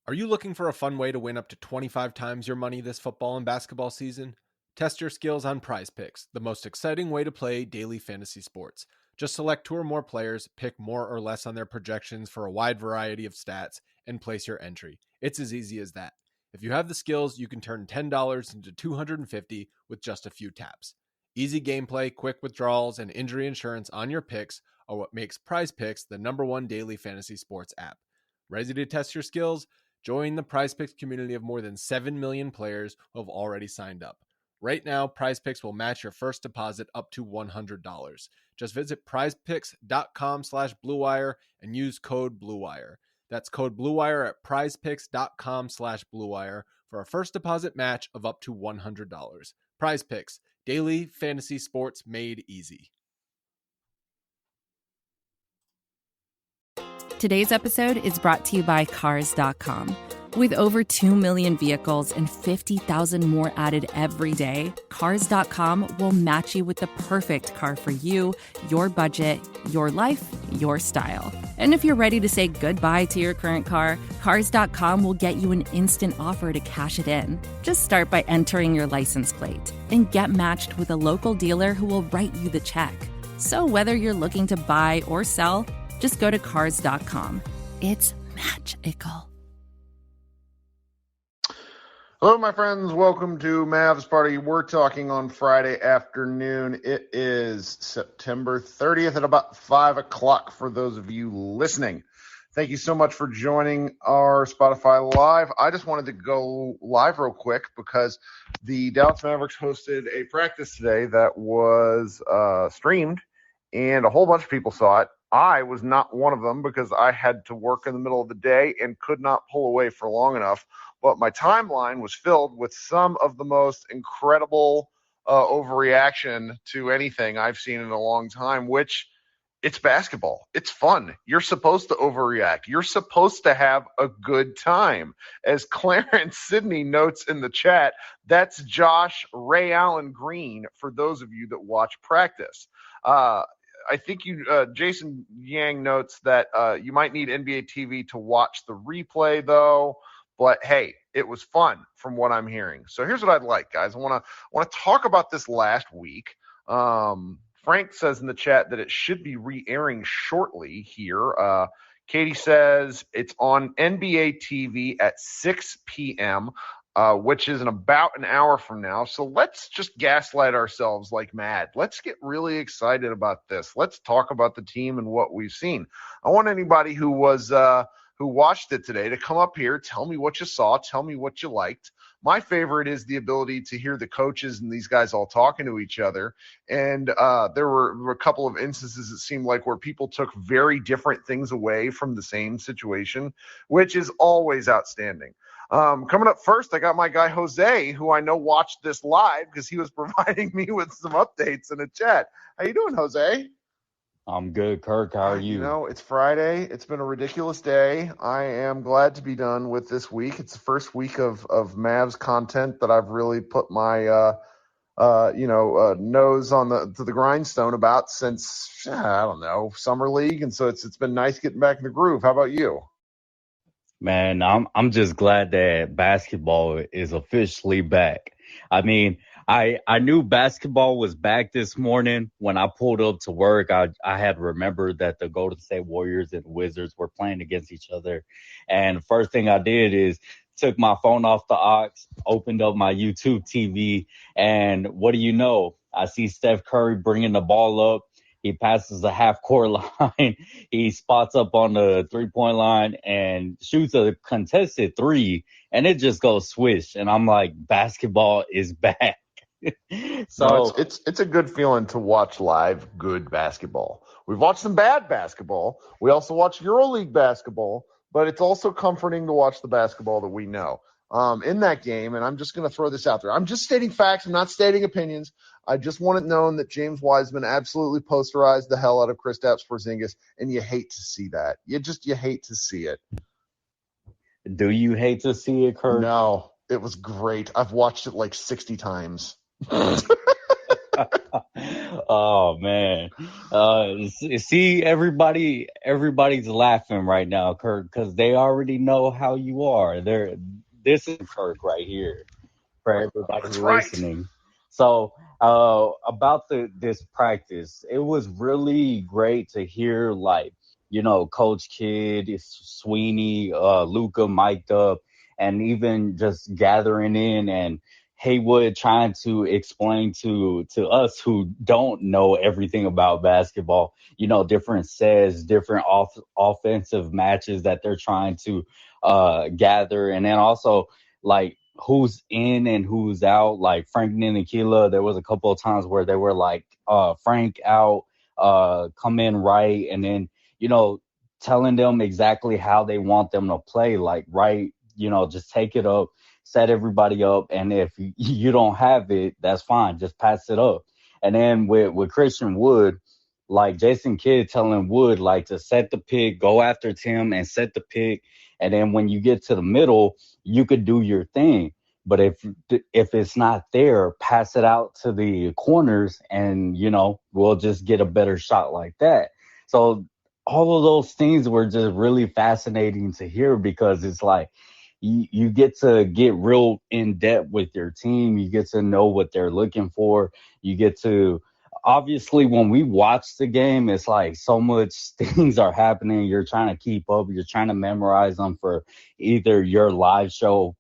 Are you looking for a fun way to win up to 25 times your money this football and basketball season? Test your skills on Prize Picks, the most exciting way to play daily fantasy sports. Just select 2 or more players, pick more or less on their projections for a wide variety of stats, and place your entry. It's as easy as that. If you have the skills, you can turn $10 into $250 with just a few taps. Easy gameplay, quick withdrawals, and injury insurance on your picks are what makes Prize Picks the #1 daily fantasy sports app. Ready to test your skills? Join the Prize Picks community of more than 7 million players who have already signed up. Right now, Prize Picks will match your first deposit up to $100. Just visit prizepicks.com/bluewire and use code BLUEWIRE. That's code BLUEWIRE at prizepicks.com/bluewire for a first deposit match of up to $100. Prize Picks, daily fantasy sports made easy. Today's episode is brought to you by Cars.com. With over 2 million vehicles and 50,000 more added every day, Cars.com will match you with the perfect car for you, your budget, your life, your style. And if you're ready to say goodbye to your current car, Cars.com will get you an instant offer to cash it in. Just start by entering your license plate and get matched with a local dealer who will write you the check. So whether you're looking to buy or sell, just go to Cars.com. It's magical. Hello, my friends. Welcome to Mavs Party. We're talking on Friday afternoon. It is September 30th at about 5 o'clock for those of you listening. Thank you so much for joining our Spotify Live. I just wanted to go live real quick because the Dallas Mavericks hosted a practice today that was streamed, and a whole bunch of people saw it. I was not one of them because I had to work in the middle of the day and could not pull away for long enough. But my timeline was filled with some of the most incredible overreaction to anything I've seen in a long time, which it's basketball. It's fun. You're supposed to overreact. You're supposed to have a good time. As Clarence Sidney notes in the chat, that's Josh Ray Allen Green for those of you that watch practice. I think Jason Yang notes that you might need NBAtv to watch the replay, though. But hey, it was fun from what I'm hearing. So here's what I'd like, guys. I want to talk about this last week. Frank says in the chat that it should be re-airing shortly here. Katie says it's on NBAtv at 6 p.m., which is in about an hour from now. So let's just gaslight ourselves like mad. Let's get really excited about this. Let's talk about the team and what we've seen. I want anybody who watched it today to come up here, tell me what you saw, tell me what you liked. My favorite is the ability to hear the coaches and these guys all talking to each other. And there were a couple of instances it seemed like where people took very different things away from the same situation, which is always outstanding. Coming up first, I got my guy Jose, who I know watched this live because he was providing me with some updates in the chat. How you doing, Jose? I'm good, Kirk. How are you? You know, it's Friday. It's been a ridiculous day. I am glad to be done with this week. It's the first week of Mavs content that I've really put my nose to the grindstone about since I don't know, summer league, and so it's been nice getting back in the groove. How about you? Man, I'm just glad that basketball is officially back. I mean, I knew basketball was back this morning. When I pulled up to work, I had remembered that the Golden State Warriors and Wizards were playing against each other. And the first thing I did is took my phone off the aux, opened up my YouTube TV, and what do you know? I see Steph Curry bringing the ball up. He passes the half-court line. He spots up on the three-point line and shoots a contested three, and it just goes swish. And I'm like, basketball is back. So no, it's a good feeling to watch live good basketball. We've watched some bad basketball. We also watch EuroLeague basketball, but it's also comforting to watch the basketball that we know. In that game, and I'm just going to throw this out there. I'm just stating facts. I'm not stating opinions. I just want it known that James Wiseman absolutely posterized the hell out of Kristaps Porzingis, and you hate to see that. You hate to see it. Do you hate to see it, Kirk? No, it was great. I've watched it like 60 times. Oh man. See, everybody's laughing right now, Kirk, because they already know how you are. This is Kirk right here for everybody That's right. listening. So, about this practice, it was really great to hear, like, Coach Kidd, Sweeney, Luca mic'd up, and even just gathering in and Haywood trying to explain to us who don't know everything about basketball, different sets, different offensive matches that they're trying to gather, and then also like who's in and who's out. Like Frank Ninikila, there was a couple of times where they were like Frank out, come in right, and then telling them exactly how they want them to play. Like right, just take it up, set everybody up, and if you don't have it, that's fine, just pass it up. And then with Christian Wood, like Jason Kidd telling Wood like to set the pick, go after Tim and set the pick, and then when you get to the middle, you could do your thing. But if it's not there, pass it out to the corners, and we'll just get a better shot like that. So all of those things were just really fascinating to hear, because it's like you get to get real in depth with your team. You get to know what they're looking for. You get to, obviously, when we watch the game, it's like so much things are happening. You're trying to keep up. You're trying to memorize them for either your live show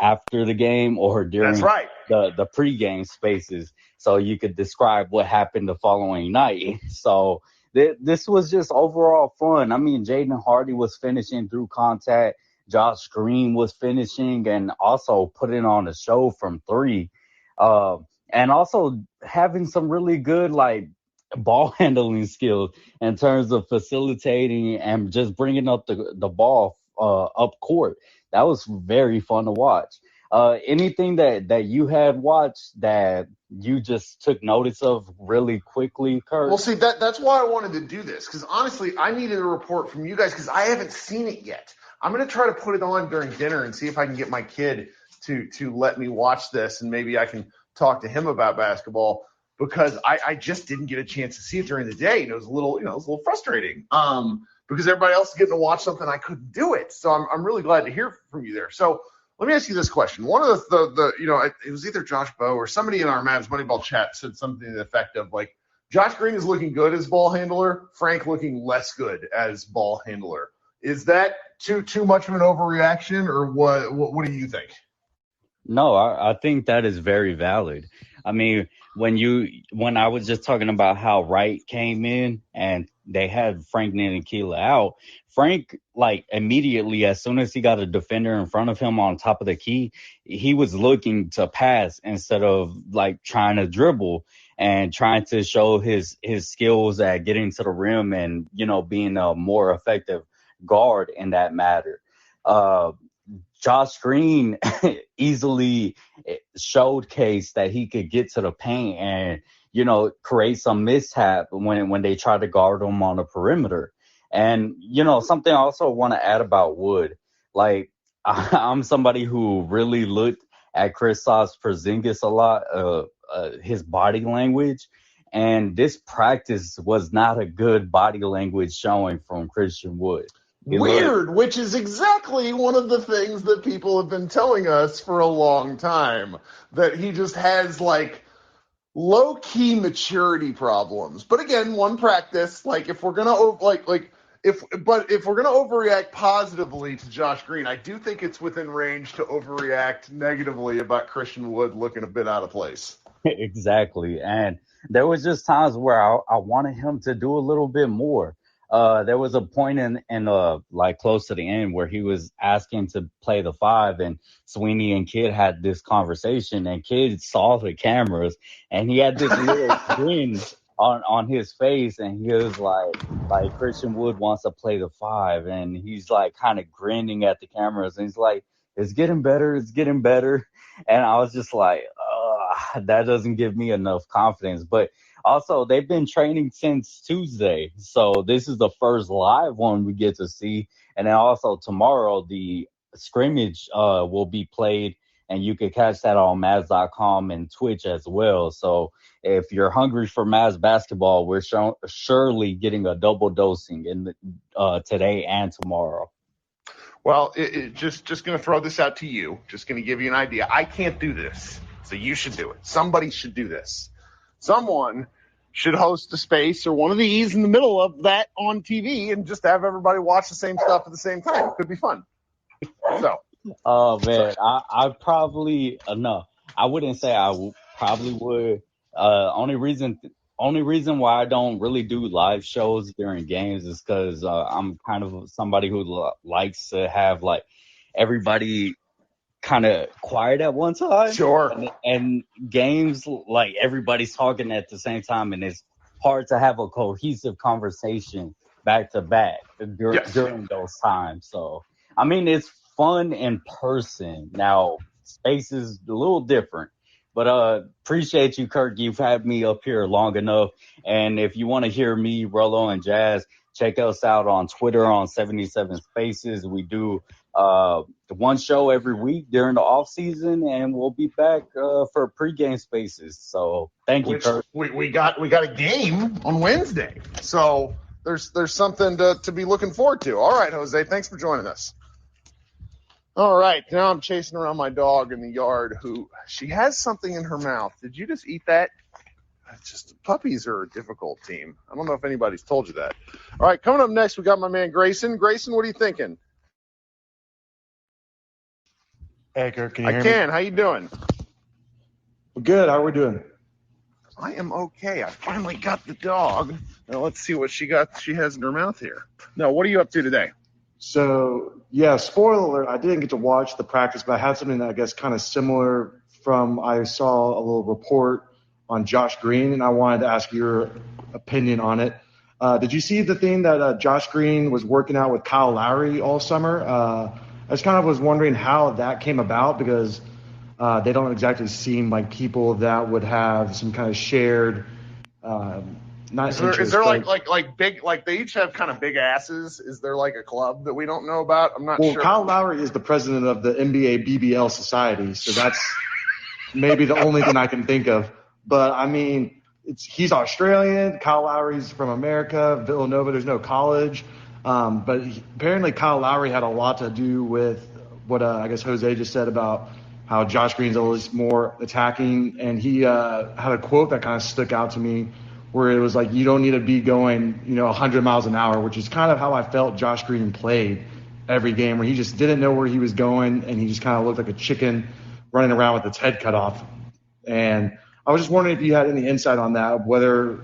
after the game or during That's right. the pregame spaces, so you could describe what happened the following night. So this was just overall fun. I mean, Jaden Hardy was finishing through contact. Josh Green was finishing and also putting on a show from three. And also having some really good, like, ball handling skills in terms of facilitating and just bringing up the ball up court. That was very fun to watch. Anything that you had watched that you just took notice of really quickly, Kirk? Well, see, that's why I wanted to do this, because honestly, I needed a report from you guys because I haven't seen it yet. I'm going to try to put it on during dinner and see if I can get my kid to let me watch this, and maybe I can talk to him about basketball, because I just didn't get a chance to see it during the day. It was a little frustrating because everybody else is getting to watch something I couldn't do it. So I'm really glad to hear from you there. So let me ask you this question. One of it was either Josh Bowe or somebody in our Mavs Moneyball chat said something to the effect of, like, Josh Green is looking good as ball handler, Frank looking less good as ball handler. Is that too much of an overreaction, or what do you think? No, I think that is very valid. I mean, when I was just talking about how Wright came in and they had Frank Ninikila out, Frank, like, immediately, as soon as he got a defender in front of him on top of the key, he was looking to pass instead of, like, trying to dribble and trying to show his skills at getting to the rim and, being a more effective guard in that matter. Josh Green easily showcased that he could get to the paint and, create some mishap when they try to guard him on the perimeter. And, something I also want to add about Wood, like, I'm somebody who really looked at Kristaps Porzingis a lot, his body language. And this practice was not a good body language showing from Christian Wood. Weird, which is exactly one of the things that people have been telling us for a long time, that he just has, like, low-key maturity problems. But again, one practice, like, if we're gonna if we're gonna overreact positively to Josh Green, I do think it's within range to overreact negatively about Christian Wood looking a bit out of place. Exactly. And there was just times where I wanted him to do a little bit more. There was a point in like close to the end where he was asking to play the five, and Sweeney and Kidd had this conversation, and Kidd saw the cameras and he had this little grin on his face, and he was like Christian Wood wants to play the five, and he's like kind of grinning at the cameras, and he's like, it's getting better, it's getting better. And I was just like, that doesn't give me enough confidence. But also, they've been training since Tuesday, so this is the first live one we get to see. And then also tomorrow, the scrimmage will be played, and you can catch that on Mavs.com and Twitch as well. So if you're hungry for Mavs basketball, we're surely getting a double dosing in today and tomorrow. Well, just going to throw this out to you. Just going to give you an idea. I can't do this, so you should do it. Somebody should do this. Someone should host a space or one of these in the middle of that on TV and just have everybody watch the same stuff at the same time. It could be fun. So. Oh man, I probably no. I wouldn't say probably would. Only reason why I don't really do live shows during games is because I'm kind of somebody who likes to have like everybody kind of quiet at one time. Sure. And games, like everybody's talking at the same time, and it's hard to have a cohesive conversation back to back during those times. So, I mean, it's fun in person. Now, space is a little different. But appreciate you, Kirk. You've had me up here long enough. And if you want to hear me, Rollo, and Jazz, check us out on Twitter on 77 Spaces. We do one show every week during the off season, and we'll be back for pregame spaces. So thank you, Kirk. We got a game on Wednesday, so there's something to be looking forward to. All right, Jose, thanks for joining us. All right, now I'm chasing around my dog in the yard. She has something in her mouth. Did you just eat that? Puppies are a difficult team. I don't know if anybody's told you that. All right, coming up next, we got my man Grayson. Grayson, what are you thinking? Hey, Kirk, can you hear me? I can. How you doing? Good. How are we doing? I am okay. I finally got the dog. Now let's see what she has in her mouth here. No, what are you up to today? So, yeah, spoiler alert, I didn't get to watch the practice, but I had something that I guess kind of similar I saw a little report on Josh Green, and I wanted to ask your opinion on it. Did you see the thing that Josh Green was working out with Kyle Lowry all summer? I just kind of was wondering how that came about because they don't exactly seem like people that would have some kind of shared Is there like big, like they each have kind of big asses? Is there like a club that we don't know about? I'm not sure. Well, Kyle Lowry is the president of the NBA BBL Society, so that's maybe the only thing I can think of. But I mean, he's Australian. Kyle Lowry's from America, Villanova. There's no college, but apparently Kyle Lowry had a lot to do with what I guess Jose just said about how Josh Green's always more attacking, and he had a quote that kind of stuck out to me, where it was like, you don't need to be going, 100 miles an hour, which is kind of how I felt Josh Green played every game, where he just didn't know where he was going, and he just kind of looked like a chicken running around with its head cut off. And I was just wondering if you had any insight on that, whether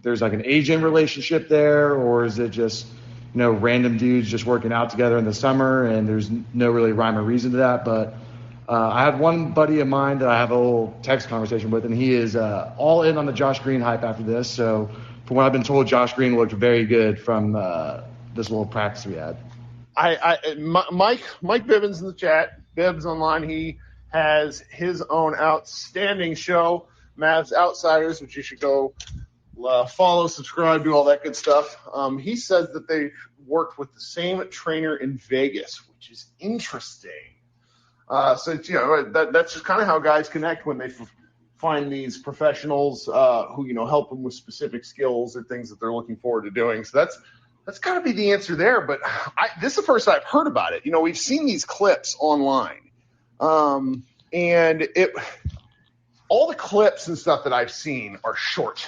there's like an agent relationship there, or is it just, random dudes just working out together in the summer, and there's no really rhyme or reason to that. But I have one buddy of mine that I have a little text conversation with, and he is all in on the Josh Green hype after this. So from what I've been told, Josh Green looked very good from this little practice we had. Mike Bibbins in the chat, Bibbs online, he has his own outstanding show, Mavs Outsiders, which you should go follow, subscribe, do all that good stuff. He says that they worked with the same trainer in Vegas, which is interesting. So it's, that's just kind of how guys connect when they find these professionals who help them with specific skills or things that they're looking forward to doing. So that's got to be the answer there. But this is the first I've heard about it. We've seen these clips online, and all the clips and stuff that I've seen are short.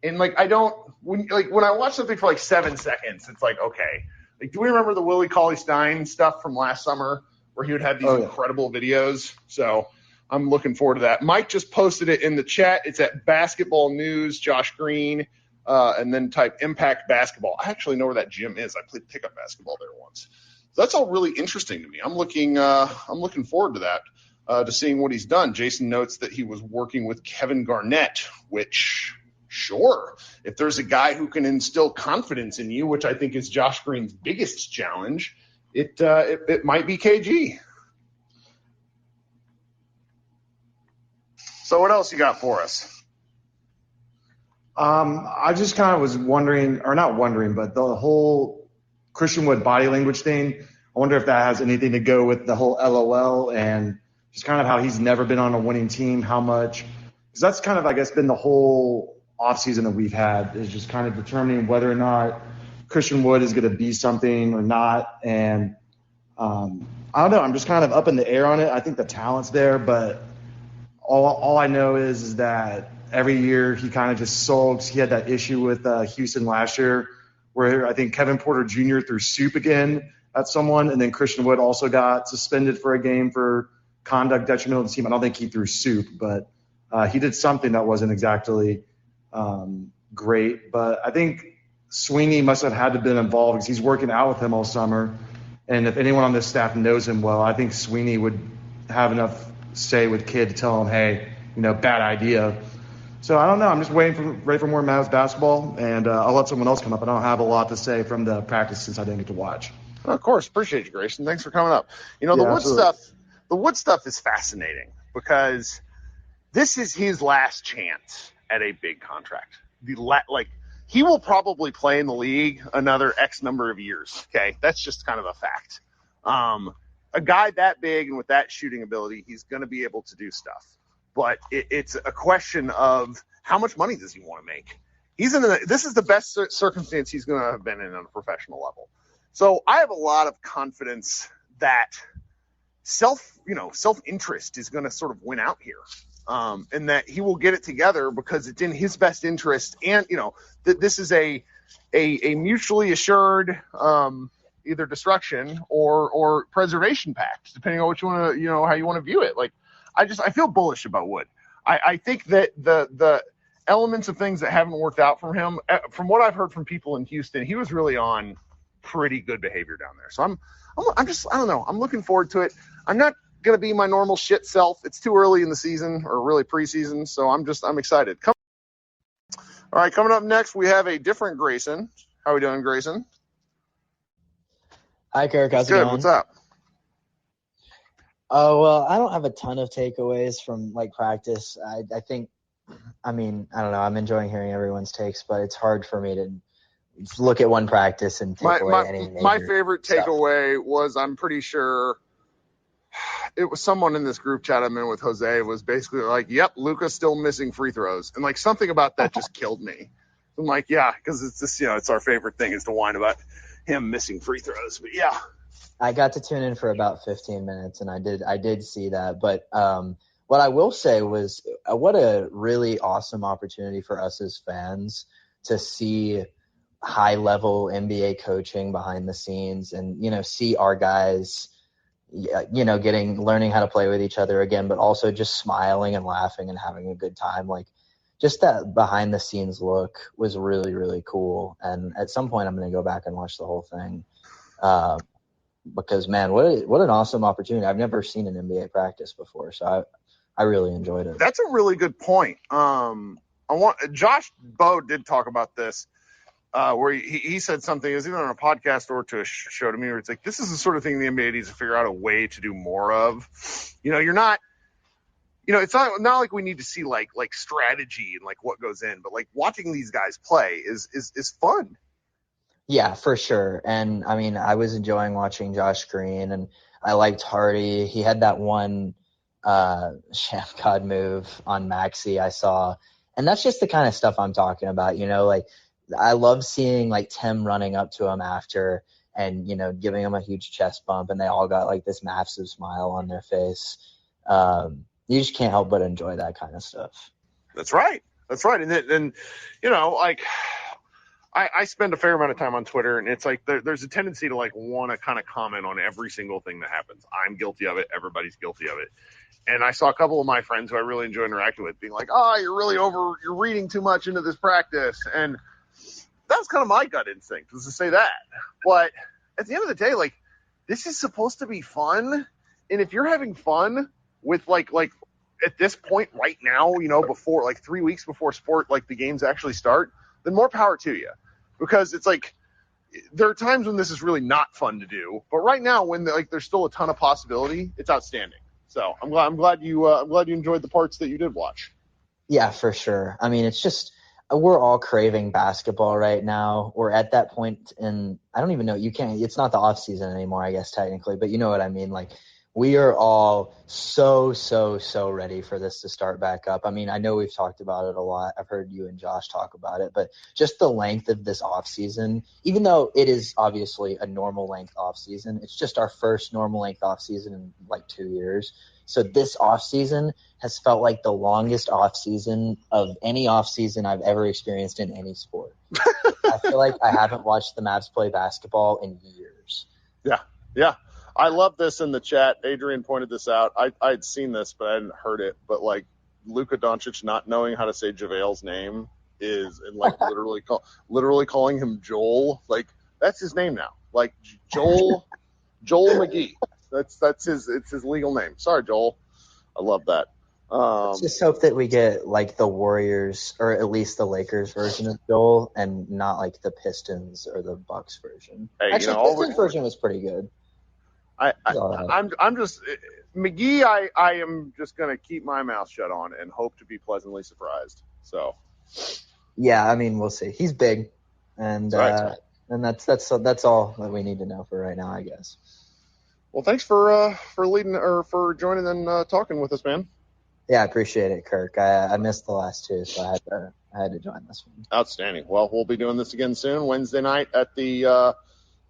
And when I watch something for like 7 seconds, it's like, okay. Do we remember the Willie Cauley-Stein stuff from last summer, where he would have these incredible videos? So I'm looking forward to that. Mike just posted it in the chat. It's at Basketball News, Josh Green, and then type Impact Basketball. I actually know where that gym is. I played pickup basketball there once. So that's all really interesting to me. I'm looking forward to that, to seeing what he's done. Jason notes that he was working with Kevin Garnett, which, sure, if there's a guy who can instill confidence in you, which I think is Josh Green's biggest challenge, it might be KG. So what else you got for us? I just kind of was wondering, or not wondering, but the whole Christian Wood body language thing, I wonder if that has anything to go with the whole LOL and just kind of how he's never been on a winning team, how much – because that's kind of, I guess, been the whole offseason that we've had, is just kind of determining whether or not Christian Wood is going to be something or not. And I don't know. I'm just kind of up in the air on it. I think the talent's there, but all I know is that every year he kind of just sulks. He had that issue with Houston last year where I think Kevin Porter Jr. threw soup again at someone, and then Christian Wood also got suspended for a game for conduct detrimental to the team. I don't think he threw soup, but he did something that wasn't exactly great. But I think Sweeney must have had to been involved because he's working out with him all summer. And if anyone on this staff knows him well, I think Sweeney would have enough say with Kidd to tell him, hey, bad idea. So I don't know. I'm just ready for more Mavs basketball, and I'll let someone else come up. I don't have a lot to say from the practice since I didn't get to watch. Of course. Appreciate you, Grayson. Thanks for coming up. The Wood stuff is fascinating because this is his last chance at a big contract. He will probably play in the league another X number of years. Okay. That's just kind of a fact. A guy that big and with that shooting ability, he's going to be able to do stuff. But it's a question of how much money does he want to make? This is the best circumstance he's going to have been in on a professional level. So I have a lot of confidence that self-interest is going to sort of win out here. And that he will get it together because it's in his best interest. And, that this is a mutually assured, either destruction or preservation pact, depending on what you want to, how you want to view it. Like, I feel bullish about Wood. I think that the elements of things that haven't worked out for him, from what I've heard from people in Houston, he was really on pretty good behavior down there. So I don't know. I'm looking forward to it. I'm not going to be my normal shit self. It's too early in the season, or really preseason. So I'm excited. All right. Coming up next, we have a different Grayson. How are we doing, Grayson? Hi, Kirk. How's it going? What's up? Oh, well, I don't have a ton of takeaways from practice. I don't know. I'm enjoying hearing everyone's takes, but it's hard for me to look at one practice and take away any major my favorite stuff. takeaway was, I'm pretty sure it was someone in this group chat I'm in with Jose was basically like, yep, Luka's still missing free throws. And something about that just killed me. I'm like, yeah, because it's just, it's our favorite thing is to whine about him missing free throws. But yeah. I got to tune in for about 15 minutes, and I did see that. But what I will say was, what a really awesome opportunity for us as fans to see high-level NBA coaching behind the scenes, and see our guys, learning how to play with each other again, but also just smiling and laughing and having a good time. Just that behind-the-scenes look was really, really cool. And at some point, I'm going to go back and watch the whole thing. Because, man, what an awesome opportunity. I've never seen an NBA practice before, so I really enjoyed it. That's a really good point. Josh Bowe did talk about this, where he said something, it was either on a podcast or to a show to me, where it's like, this is the sort of thing the NBA needs to figure out a way to do more of. You're not, it's not like we need to see like strategy and what goes in, but watching these guys play is fun. Yeah, for sure. And I was enjoying watching Josh Green, and I liked Hardy. He had that one sham god move on Maxey I saw. And that's just the kind of stuff I'm talking about. I love seeing Tim running up to him after and, giving him a huge chest bump, and they all got this massive smile on their face. You just can't help but enjoy that kind of stuff. That's right. And I spend a fair amount of time on Twitter, and it's there's a tendency to want to kind of comment on every single thing that happens. I'm guilty of it. Everybody's guilty of it. And I saw a couple of my friends who I really enjoy interacting with being like, oh, you're reading too much into this practice. And that was kind of my gut instinct, was to say that. But at the end of the day, this is supposed to be fun. And if you're having fun with at this point right now, before 3 weeks before the games actually start, then more power to you. Because it's there are times when this is really not fun to do, but right now when there's still a ton of possibility, it's outstanding. So I'm glad you enjoyed the parts that you did watch. Yeah, for sure. It's just, we're all craving basketball right now. We're at that point, and I don't even know, it's not the off season anymore, I guess, technically, but you know what I mean? we are all so ready for this to start back up. I mean, I know we've talked about it a lot. I've heard you and Josh talk about it, but just the length of this offseason, even though it is obviously a normal length offseason, it's just our first normal length offseason in like 2 years. So this offseason has felt like the longest offseason of any offseason I've ever experienced in any sport. I feel like I haven't watched the Mavs play basketball in years. Yeah. I love this in the chat. Adrian pointed this out. I'd seen this, but I hadn't heard it. But, like, Luka Doncic not knowing how to say JaVale's name is, and, like, literally calling him Joel. Like, that's his name now. Like, Joel McGee. It's his legal name. Sorry, Joel. I love that. Let's just hope that we get, like, the Warriors, or at least the Lakers version of Joel, and not, like, the Pistons or the Bucks version. Hey, actually, the Pistons version was pretty good. I'm just McGee. I am just gonna keep my mouth shut on and hope to be pleasantly surprised. So, yeah, I mean, we'll see. He's big, and right. And that's all that we need to know for right now, I guess. Well, thanks for leading or for joining and talking with us, man. Yeah, I appreciate it, Kirk. I missed the last two, so I had to join this one. Outstanding. Well, we'll be doing this again soon, Wednesday night at the.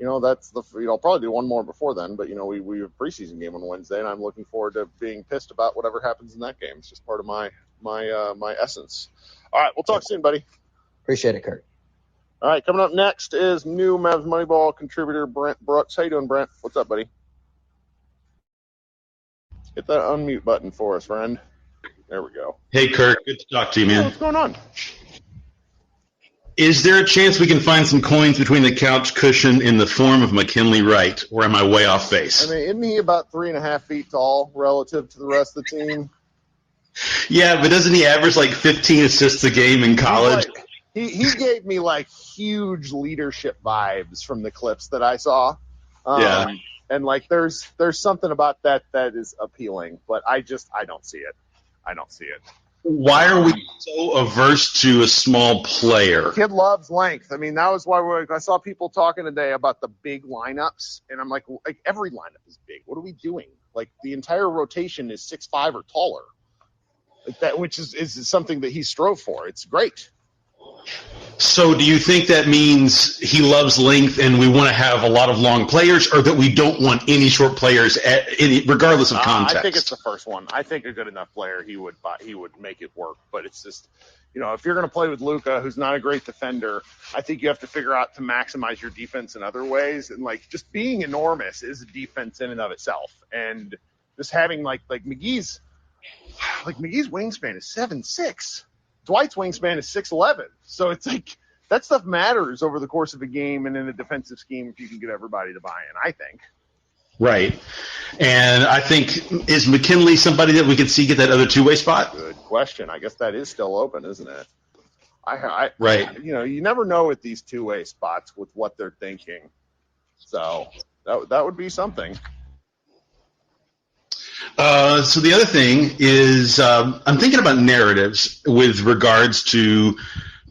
I'll probably do one more before then, but, we have a preseason game on Wednesday, and I'm looking forward to being pissed about whatever happens in that game. It's just part of my essence. All right, we'll talk soon, buddy. Appreciate it, Kirk. All right, coming up next is new Mavs Moneyball contributor Brent Brooks. How you doing, Brent? What's up, buddy? Hit that unmute button for us, friend. There we go. Hey, Kirk. Good to talk to you, man. Hey, what's going on? Is there a chance we can find some coins between the couch cushion in the form of McKinley Wright, or am I way off base? I mean, isn't he about 3.5 feet tall relative to the rest of the team? Yeah, but doesn't he average like 15 assists a game in college? He gave me like huge leadership vibes from the clips that I saw. Yeah. And like there's something about that is appealing, but I don't see it. I don't see it. Why are we so averse to a small player? Kid loves length. I mean, that was why I saw people talking today about the big lineups, and I'm like every lineup is big. What are we doing? Like the entire rotation is 6'5" or taller, like that, which is something that he strove for. It's great. So do you think that means he loves length and we want to have a lot of long players, or that we don't want any short players regardless of context? I think it's the first one. I think a good enough player, he would make it work. But it's just, if you're going to play with Luka, who's not a great defender, I think you have to figure out to maximize your defense in other ways. And like just being enormous is a defense in and of itself. And just having like McGee's wingspan is 7'6". Dwight's wingspan is 6'11", so it's like that stuff matters over the course of a game and in a defensive scheme if you can get everybody to buy in, I think. Right. And I think, is McKinley somebody that we could see get that other two-way spot? Good question. I guess that is still open, isn't it? Right. You never know with these two-way spots with what they're thinking. So that would be something. So the other thing is I'm thinking about narratives with regards to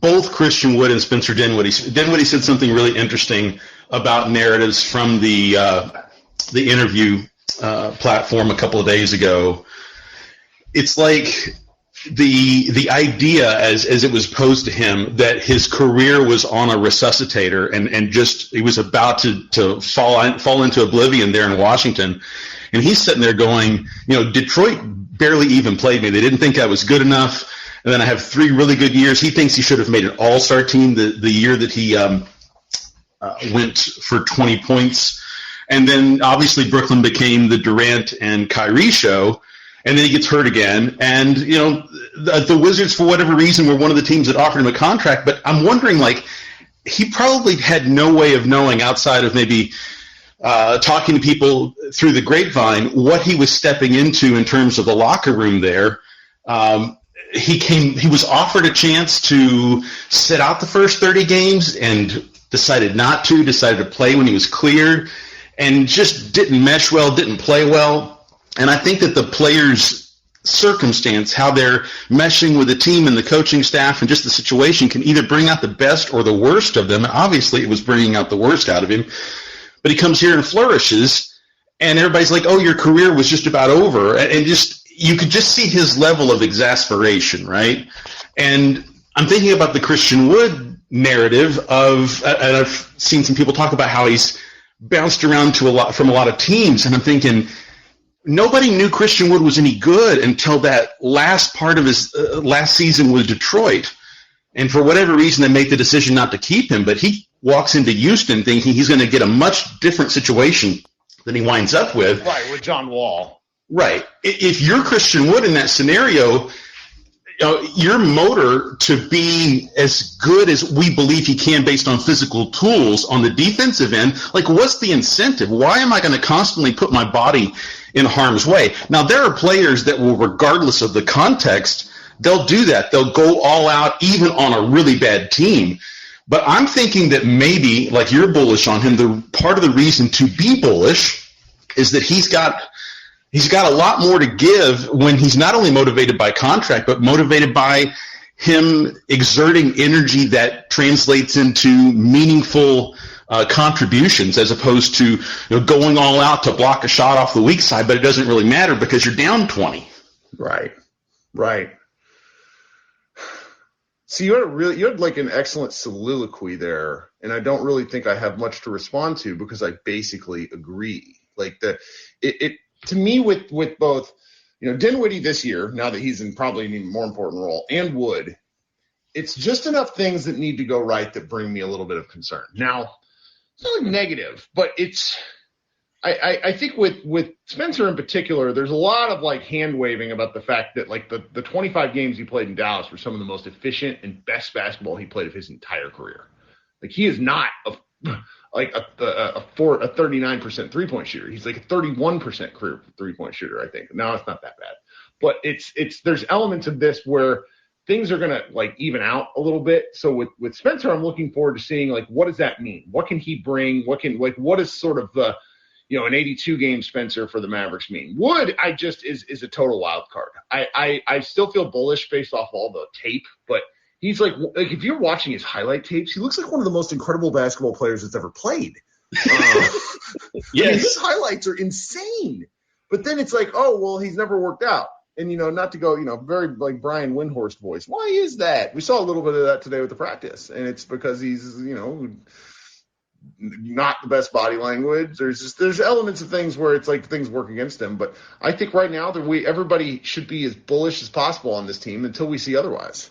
both Christian Wood and Spencer Dinwiddie. Dinwiddie said something really interesting about narratives from the interview platform a couple of days ago. It's like the idea as it was posed to him that his career was on a resuscitator and just he was about to fall into oblivion there in Washington. And he's sitting there going, Detroit barely even played me. They didn't think I was good enough. And then I have 3 really good years. He thinks he should have made an all-star team the year that he went for 20 points. And then obviously Brooklyn became the Durant and Kyrie show. And then he gets hurt again. And, the Wizards, for whatever reason, were one of the teams that offered him a contract. But I'm wondering, he probably had no way of knowing outside of maybe talking to people through the grapevine what he was stepping into in terms of the locker room there. He was offered a chance to sit out the first 30 games and decided not to, decided to play when he was cleared, and just didn't mesh well, didn't play well. And I think that the players' circumstance, how they're meshing with the team and the coaching staff and just the situation can either bring out the best or the worst of them. Obviously, it was bringing out the worst out of him. But he comes here and flourishes, And everybody's like, oh, your career was just about over. And just, you could just see his level of exasperation, right? And I'm thinking about the Christian Wood narrative of, and I've seen some people talk about how he's bounced around from a lot of teams. And I'm thinking, nobody knew Christian Wood was any good until that last part of his last season with Detroit. And for whatever reason, they make the decision not to keep him. But he walks into Houston thinking he's going to get a much different situation than he winds up with. Right, with John Wall. Right. If you're Christian Wood in that scenario, your motor to be as good as we believe he can based on physical tools on the defensive end, like, what's the incentive? Why am I going to constantly put my body in harm's way? Now, there are players that will, regardless of the context, they'll do that. They'll go all out even on a really bad team. But I'm thinking that maybe, like you're bullish on him, the part of the reason to be bullish is that he's got a lot more to give when he's not only motivated by contract, but motivated by him exerting energy that translates into meaningful contributions, as opposed to going all out to block a shot off the weak side, but it doesn't really matter because you're down 20. Right. So you had like an excellent soliloquy there, and I don't really think I have much to respond to because I basically agree. Like to me with both, Dinwiddie this year, now that he's in probably an even more important role, and Wood, it's just enough things that need to go right that bring me a little bit of concern. Now, it's not negative, but I think with Spencer in particular, there's a lot of like hand waving about the fact that like the 25 games he played in Dallas were some of the most efficient and best basketball he played of his entire career. Like, he is not a 39% 3-point shooter. He's like a 31% career 3-point shooter, I think. Now it's not that bad, but there's elements of this where things are going to like even out a little bit. So with Spencer, I'm looking forward to seeing like, what does that mean? What can he bring? What is sort of the, an 82 game Spencer for the Mavericks mean? Wood, is a total wild card. I still feel bullish based off all the tape, but he's like if you're watching his highlight tapes, he looks like one of the most incredible basketball players that's ever played. Yes. I mean, his highlights are insane. But then it's like, oh, well, he's never worked out. And, not to go, very like Brian Windhorst voice. Why is that? We saw a little bit of that today with the practice. And it's because he's, not the best body language. There's elements of things where it's like things work against him. But I think right now that everybody should be as bullish as possible on this team until we see otherwise.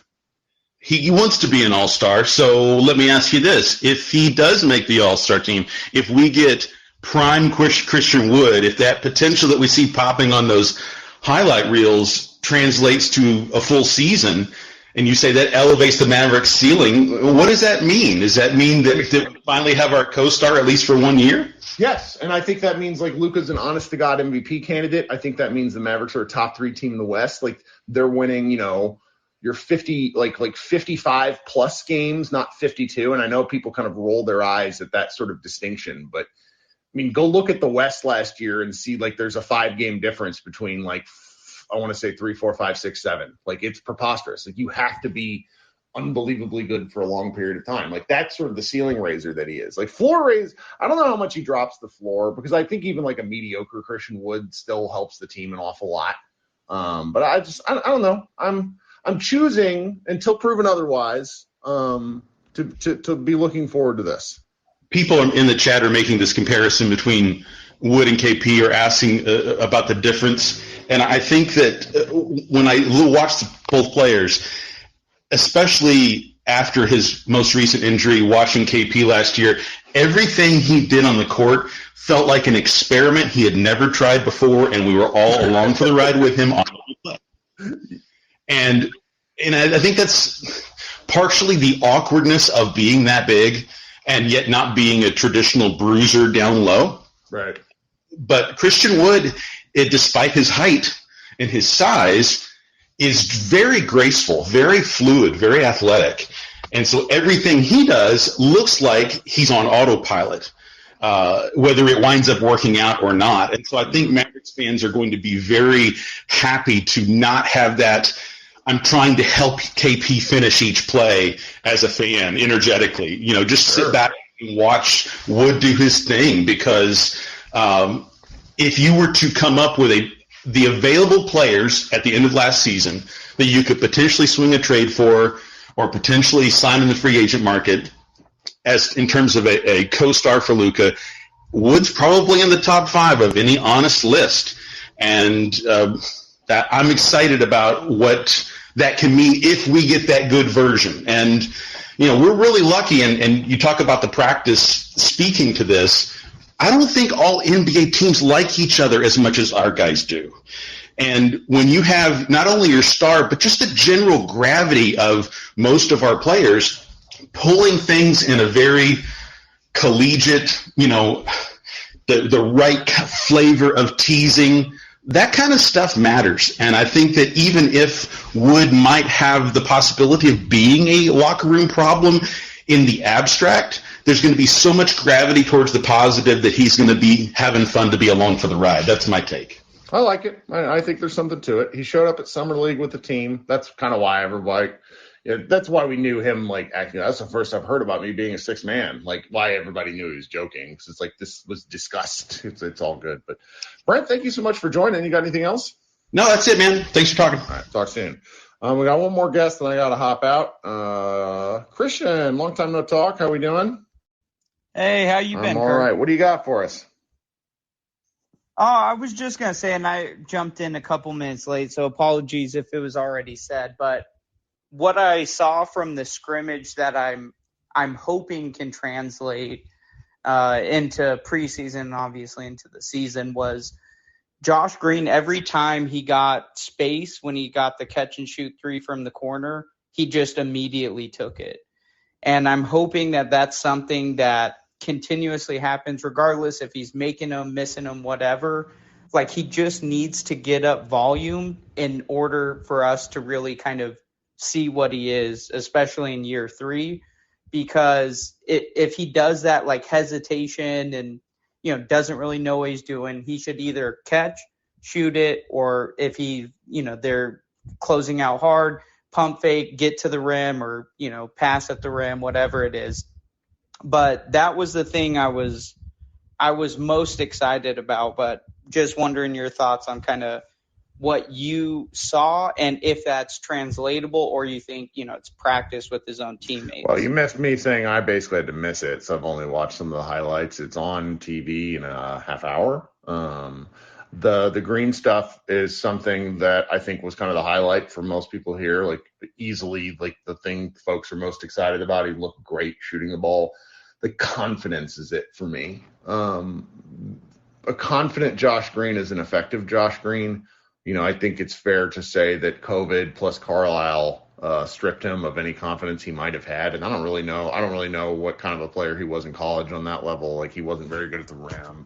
He wants to be an all-star, so let me ask you this. If he does make the all-star team, if we get prime Christian Wood, if that potential that we see popping on those highlight reels translates to a full season, and you say that elevates the Mavericks ceiling, what does that mean? Does that mean that we finally have our co-star at least for 1 year? Yes, and I think that means like Luka's an honest-to-God MVP candidate. I think that means the Mavericks are a top 3 team in the West. Like, they're winning, your 50, like 55 plus games, not 52. And I know people kind of roll their eyes at that sort of distinction, but I mean, go look at the West last year and see like there's a 5-game difference between like, I want to say 3, 4, 5, 6, 7. Like, it's preposterous. Like, you have to be unbelievably good for a long period of time. Like, that's sort of the ceiling raiser that he is. Like, floor raise, I don't know how much he drops the floor, because I think even like a mediocre Christian Wood still helps the team an awful lot. But I don't know. I'm choosing, until proven otherwise, to be looking forward to this. People in the chat are making this comparison between Wood and KP, or asking about the difference. And I think that when I watch both players, especially after his most recent injury, watching KP last year, everything he did on the court felt like an experiment he had never tried before, and we were all along for the ride with him on the play. And I think that's partially the awkwardness of being that big and yet not being a traditional bruiser down low. Right. But Christian Wood, despite his height and his size, is very graceful, very fluid, very athletic. And so everything he does looks like he's on autopilot, whether it winds up working out or not. And so I think Mavericks fans are going to be very happy to not have that I'm trying to help KP finish each play as a fan energetically. Just sit back and watch Wood do his thing, because if you were to come up with the available players at the end of last season that you could potentially swing a trade for or potentially sign in the free agent market as in terms of a co-star for Luka, Wood's probably in the top 5 of any honest list. And that I'm excited about what that can mean if we get that good version. And, we're really lucky, and you talk about the practice speaking to this. I don't think all NBA teams like each other as much as our guys do. And when you have not only your star, but just the general gravity of most of our players pulling things in a very collegiate, the right flavor of teasing, that kind of stuff matters. And I think that even if Wood might have the possibility of being a locker room problem in the abstract, there's going to be so much gravity towards the positive that he's going to be having fun to be along for the ride. That's my take. I like it. I think there's something to it. He showed up at Summer League with the team. That's kind of why that's why we knew him, acting. That's the first I've heard about me being a sixth man. Why everybody knew he was joking. Because it's this was discussed. It's all good. But Brent, thank you so much for joining. You got anything else? No, that's it, man. Thanks for talking. All right, talk soon. We got one more guest, and I got to hop out. Christian, long time no talk. How we doing? Hey, how you been, I'm all Kirk? right. What do you got for us? Oh, I was just going to say, and I jumped in a couple minutes late, so apologies if it was already said, but what I saw from the scrimmage that I'm hoping can translate into preseason and obviously into the season was Josh Green. Every time he got space, when he got the catch and shoot 3 from the corner, he just immediately took it. And I'm hoping that that's something that continuously happens regardless if he's making them, missing them, whatever. He just needs to get up volume in order for us to really kind of see what he is, especially in year 3, because if he does that hesitation and doesn't really know what he's doing, he should either catch, shoot it, or if they're closing out hard, pump fake, get to the rim, or pass at the rim, whatever it is. But that was the thing I was most excited about. But just wondering your thoughts on kind of what you saw and if that's translatable, or you think, it's practice with his own teammates. Well, you missed me saying I basically had to miss it, so I've only watched some of the highlights. It's on TV in a half hour. The green stuff is something that I think was kind of the highlight for most people here, easily the thing folks are most excited about. He looked great shooting the ball. The confidence is it for me. A confident Josh Green is an effective Josh Green. I think it's fair to say that COVID plus Carlisle stripped him of any confidence he might have had. And I don't really know what kind of a player he was in college on that level. He wasn't very good at the rim.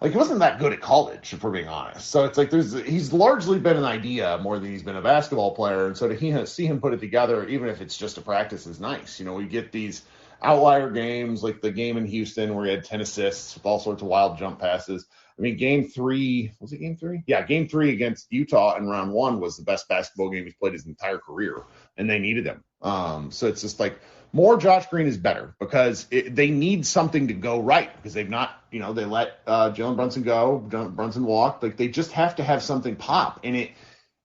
He wasn't that good at college, if we're being honest. So it's he's largely been an idea more than he's been a basketball player. And so to see him put it together, even if it's just a practice, is nice. We get these outlier games like the game in Houston where he had 10 assists with all sorts of wild jump passes. Game 3, was it game 3? Yeah, game 3 against Utah in round 1 was the best basketball game he's played his entire career, and they needed him. So it's just more Josh Green is better because they need something to go right because they've not, they let Jalen Brunson go, Brunson walked. They just have to have something pop, and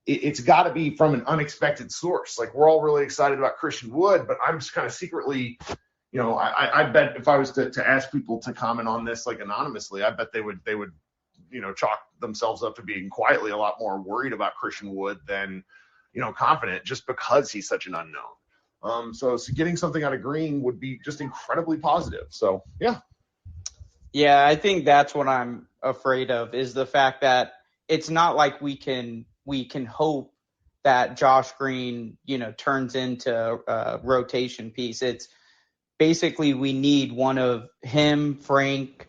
it's got to be from an unexpected source. We're all really excited about Christian Wood, but I'm just kind of secretly – I bet if I was to ask people to comment on this anonymously, I bet they would chalk themselves up to being quietly a lot more worried about Christian Wood than confident, just because he's such an unknown. So getting something out of Green would be just incredibly positive. So yeah, I think that's what I'm afraid of, is the fact that it's not like we can hope that Josh Green turns into a rotation piece. It's basically, we need one of him, Frank,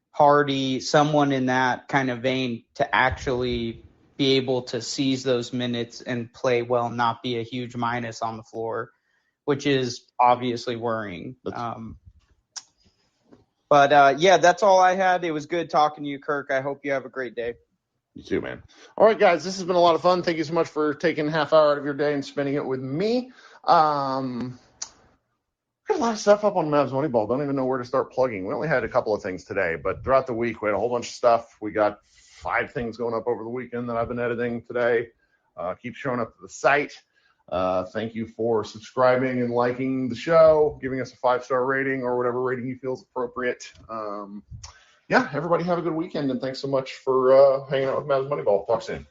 Hardy, someone in that kind of vein to actually be able to seize those minutes and play well, not be a huge minus on the floor, which is obviously worrying. Yeah, that's all I had. It was good talking to you, Kirk. I hope you have a great day. You too, man. All right, guys, this has been a lot of fun. Thank you so much for taking a half hour out of your day and spending it with me. Got a lot of stuff up on Mavs Moneyball. Don't even know where to start plugging. We only had a couple of things today, but throughout the week we had a whole bunch of stuff. We got 5 things going up over the weekend that I've been editing today. Keep showing up to the site. Thank you for subscribing and liking the show, giving us a 5-star rating or whatever rating you feel is appropriate. Everybody have a good weekend, and thanks so much for hanging out with Mavs Moneyball. Talk soon.